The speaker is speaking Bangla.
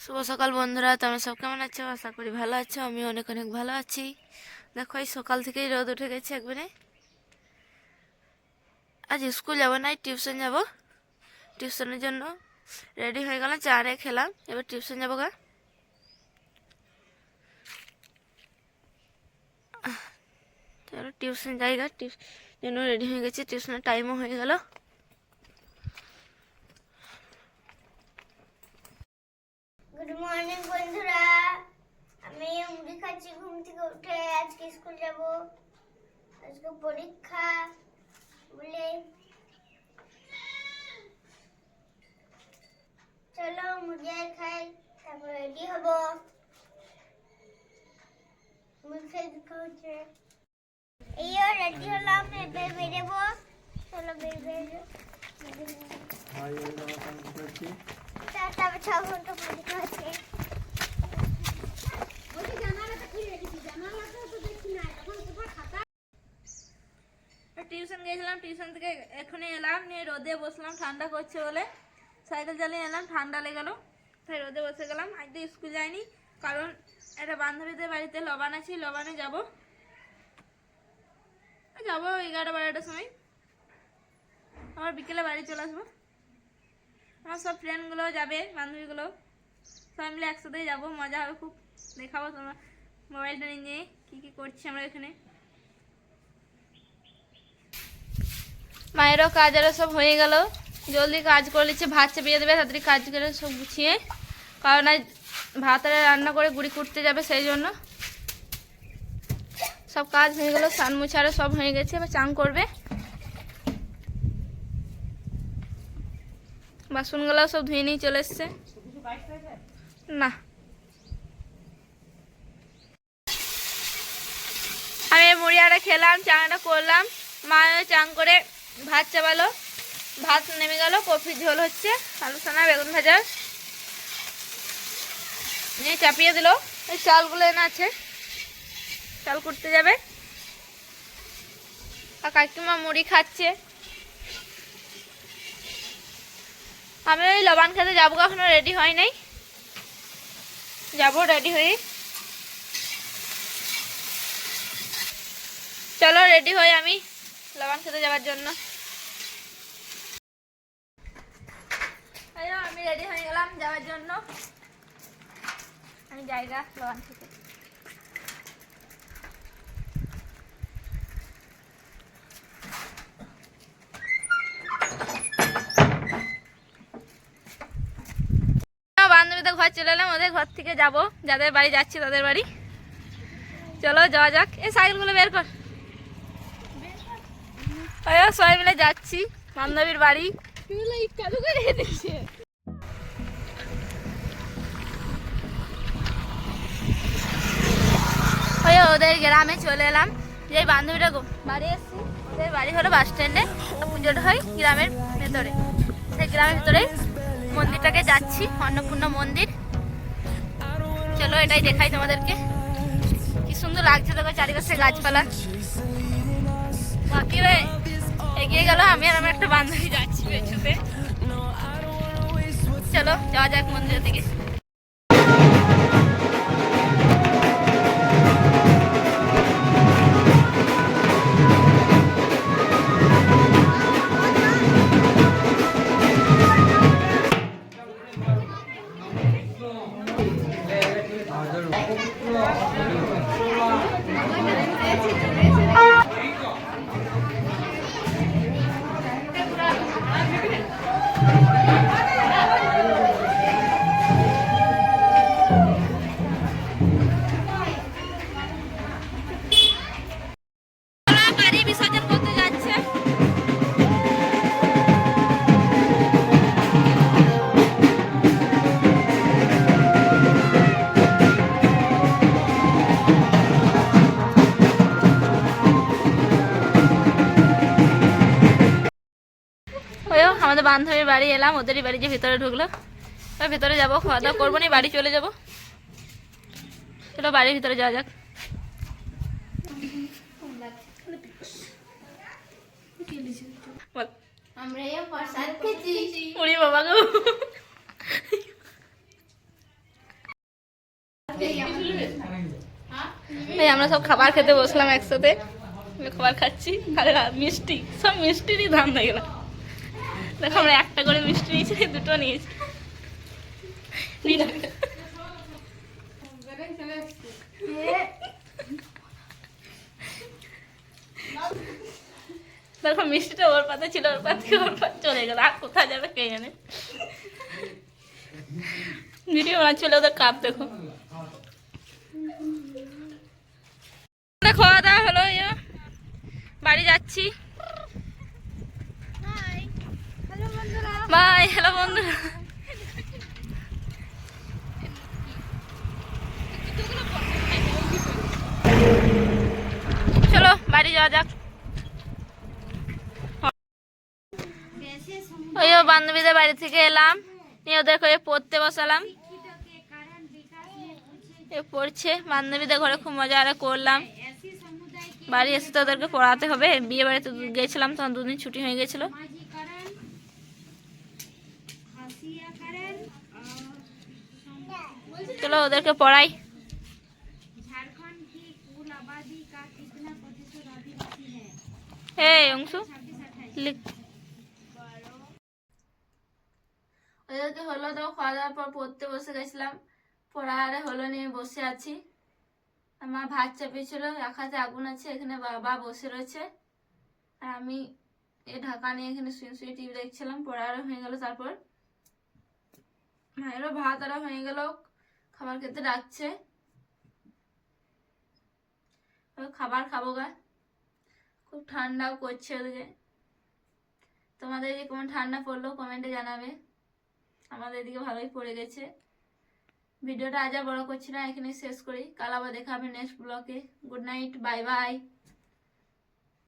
শুভ সকাল বন্ধুরা, তোমরা সব কেমন আছো? আশা করি ভালো আছো। আমি অনেক অনেক ভালো আছি। দেখো এই সকাল থেকেই রোদ উঠে গেছে একবারে। আজ স্কুল যাব না, টিউশন যাব। টিউশনের জন্য রেডি হয়ে গেলাম, চা রে খেলাম, এবার টিউশন যাবো গা। চলো টিউশন যাই গা, জন্য রেডি হয়ে গেছি, টিউশনের টাইমও হয়ে গেল। গুড মর্নিং বন্ধুরা, আমি মুড়ি খাচ্ছি ঘুম থেকে উঠে। আজকে স্কুল যাব, আজকে পরীক্ষা বলে চলো মুড়ি খাই, তারপর রেডি হব। মুখে হচ্ছে এইও রেডি হলাম, এবার বেরোবো। চলো বেরোবো। তারপর 6 ঘন্টা পরীক্ষা আছে। টিউশন গিয়েছিলাম, টিউশন থেকে এখনই এলাম, নিয়ে রোদে বসলাম, ঠান্ডা করছে বলে সাইকেল চালিয়ে এলাম, ঠান্ডা লেগে গেল তাই রোদে বসে গেলাম। আজ তো স্কুল যাইনি, কারণ একটা বান্ধবীদের বাড়িতে লবান আছে, লবানে যাব 11-12টার সময়, আবার বিকেলে বাড়ি চলে আসবো। আমার সব ফ্রেন্ডগুলো যাবে, বান্ধবীগুলো সবাই মিলে একসাথেই যাবো, মজা হবে খুব। দেখাবো তোমার মোবাইলটা নিয়ে কী কী করছি আমরা এখানে। মায়েরও কাজ আরও সব হয়ে গেল, জলদি কাজ করে নিচ্ছে, ভাত চাপিয়ে দেবে তাড়াতাড়ি কাজ করে সব গুছিয়ে, কারণ আজ ভাত আর রান্না করে গুড়ি কুটতে যাবে, সেই জন্য সব কাজ হয়ে গেল। স্নান মুছারও সব হয়ে গেছে, এবার চান করবে। বাসনগুলো সব ধুয়ে নিয়ে চলে এসছে। না, আমি মুড়ি আটা খেলাম, চানটা করলাম, মা চান করে ভাত চাপালো, ভাত নেমে গেল, কফির ঝোল হচ্ছে, আলু সানা বেগুন ভাজা নিয়ে চাপিয়ে দিল। এই চালগুলো এনে আছে, চাল করতে যাবে। আর কাকিমা মুড়ি খাচ্ছে। আমি ওই লবান খেতে যাবো, এখনো রেডি হয় নাই, যাবো রেডি হয়ে। চলো রেডি হই আমি লবান খেতে যাওয়ার জন্য। আমি রেডি হয়ে গেলাম যাওয়ার জন্য, আমি জায়গা লবান খেতে। বান্ধবীদের ঘর চলে এলাম, ওদের ঘর থেকে যাব, যাদের বাড়ি যাচ্ছি তাদের বাড়ি। চলো যাওয়া যাক। এই সাইকেলগুলো বের কর। সবাই মিলে যাচ্ছি বান্ধবীর বাড়ি। ওদের গ্রামে চলে এলাম, যে বান্ধবীরা বাড়ি এসছি, ওদের বাড়ি হলো বাস স্ট্যান্ডে, পুজোটা হয় গ্রামের ভেতরে। সেই গ্রামের ভেতরে মন্দিরটাকে যাচ্ছি, অন্নপূর্ণা মন্দির। চলো এটাই দেখাই তোমাদেরকে, কি সুন্দর লাগছে দেখো চারিপাশে গাছপালা। বাকি এগিয়ে গেল, আমি আর আমার একটা বান্ধবী যাচ্ছি পেছনে। চলো যাওয়া যাক মন্দিরের দিকে। আমাদের বান্ধবীর বাড়ি এলাম, ওদেরই বাড়ি যে ভিতরে ঢুকলো, ভিতরে যাবো, খাওয়া দাওয়া করবো, নি বাড়ি চলে যাবো। চলো বাড়ির ভিতরে যাওয়া যাক। বাবা গো, এই আমরা সব খাবার খেতে বসলাম একসাথে, আমি খাবার খাচ্ছি আর মিষ্টি, সব মিষ্টিরই দাম হয়ে গেল। দেখো আমরা একটা করে মিষ্টি নিয়েছি, দুটো নিয়েছি। দেখো মিষ্টিটা ওর পাতে ছিল, ওর পাত থেকে ওর পাত চলে গেল, আর কোথায় যাবে কে জানে। ভিডিও বানাচ্ছিল ওদের কাপ দেখো। খাওয়া দাওয়া হলো, বাড়ি যাচ্ছি। বাই, হ্যালো বন্ধুরা। চলো বাড়ি যাওয়া যাক। ওই বান্ধবীদের বাড়ি থেকে এলাম, নিয়ে ওদেরকে পড়তে বসালাম। এ পড়ছে, বান্ধবীদের ঘরে খুব মজা আরে করলাম। বাড়ি এসে তো ওদেরকে পড়াতে হবে। বিয়ে বাড়িতে গেছিলাম, তখন 2 দিন ছুটি হয়ে গেছিল। চলো ওদেরকে পড়াই। এই অংশু লিখ। ওদেরকে হলো, তো খাওয়া দাওয়ার পর পড়তে বসে গেছিলাম। পড়া আরে হলো, নিয়ে বসে আছি। আমার ভাত চাপিয়েছিল, রাখাতে আগুন আছে, এখানে বাবা বসে রয়েছে আর আমি এই ঢাকা নিয়ে এখানে শুয়ে শুয়ে টিভি দেখছিলাম। পড়া আরো হয়ে গেল, তারপর মায়েরও ভাত আরো হয়ে গেল, খাবার খেতে ডাকছে, খাবার খাবো গা। খুব ঠান্ডাও করছে ওদিকে। তোমাদের এদিকে কেমন ঠান্ডা পড়লো কমেন্টে জানাবে। আমাদের এদিকে ভালোই পড়ে গেছে। ভিডিওটা আজ আর বড় করছি না, এখানে শেষ করি। কাল আবার দেখা হবে নেক্সট ব্লগে। Good night, bye bye.